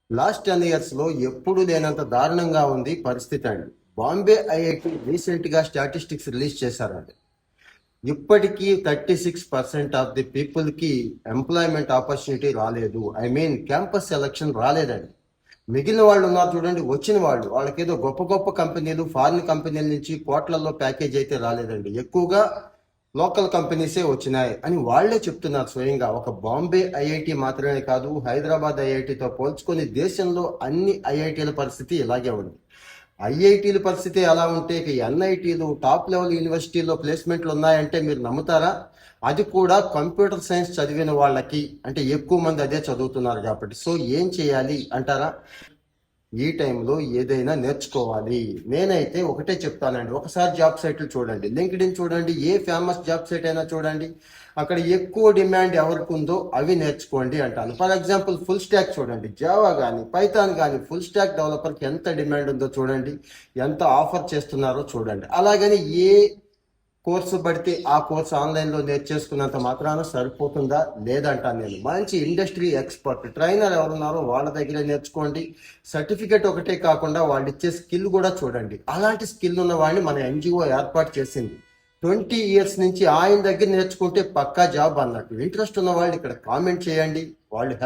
Last 10 years లో ఎప్పుడు లేనంత దారుణంగా ఉంది పరిస్థితి అండి. బాంబే ఐఐటి రీసెంట్ గా స్టాటిస్టిక్స్ రిలీజ్ చేశారండి. ఇప్పటికీ 36% ఆఫ్ ది పీపుల్ కి ఎంప్లాయ్మెంట్ ఆపర్చునిటీ రాలేదు. ఐ మీన్ క్యాంపస్ సెలక్షన్ రాలేదండి. మిగిలిన వాళ్ళు ఉన్నారు చూడండి, వచ్చిన వాళ్ళకేదో గొప్ప గొప్ప కంపెనీలు, ఫారిన్ కంపెనీల నుంచి కోట్లలో ప్యాకేజ్ అయితే రాలేదండి. ఎక్కువగా లోకల్ కంపెనీసే వచ్చినాయి అని వాళ్లే చెప్తున్నారు స్వయంగా. ఒక బాంబే ఐఐటి మాత్రమే కాదు, హైదరాబాద్ ఐఐటితో పోల్చుకొని దేశంలో అన్ని ఐఐటీల పరిస్థితి ఇలాగే ఉంది. ఐఐటీల పరిస్థితి ఎలా ఉంటే ఇక ఎన్ఐటీలు, టాప్ లెవెల్ యూనివర్సిటీల్లో ప్లేస్మెంట్లు ఉన్నాయంటే మీరు నమ్ముతారా? అది కూడా కంప్యూటర్ సైన్స్ చదివిన వాళ్ళకి, అంటే ఎక్కువ మంది అదే చదువుతున్నారు కాబట్టి. సో ఏం చేయాలి అంటారా? ఈ టైంలో ఏదైనా నేర్చుకోవాలి. నేనైతే ఒకటే చెప్తానండి, ఒకసారి జాబ్ సైట్లు చూడండి, లింక్డ్ఇన్ చూడండి, ఏ ఫేమస్ జాబ్ సైట్ అయినా చూడండి, అక్కడ ఎక్కువ డిమాండ్ ఎవరికి ఉందో అవి నేర్చుకోండి అంటాను. ఫర్ ఎగ్జాంపుల్ ఫుల్ స్టాక్ చూడండి, జావా కానీ పైథాన్ కానీ ఫుల్ స్టాక్ డెవలపర్కి ఎంత డిమాండ్ ఉందో చూడండి, ఎంత ఆఫర్ చేస్తున్నారో చూడండి. అలాగని ఏ కోర్సు పడితే ఆ కోర్సు ఆన్లైన్లో నేర్చేసుకున్నంత మాత్రాన సరిపోతుందా? లేదంటాను నేను. మంచి ఇండస్ట్రీ ఎక్స్పర్ట్ ట్రైనర్ ఎవరున్నారో వాళ్ళ దగ్గర నేర్చుకోండి. సర్టిఫికేట్ ఒకటే కాకుండా వాళ్ళు ఇచ్చే స్కిల్ కూడా చూడండి. అలాంటి స్కిల్ ఉన్న వాడిని మన ఎన్జిఓ ఏర్పాటు చేసింది. 20 years నుంచి ఆయన దగ్గర నేర్చుకుంటే పక్కా జాబ్ అన్నట్టు. ఇంట్రెస్ట్ ఉన్న వాళ్ళు ఇక్కడ కామెంట్ చేయండి, వాళ్ళు హెల్ప్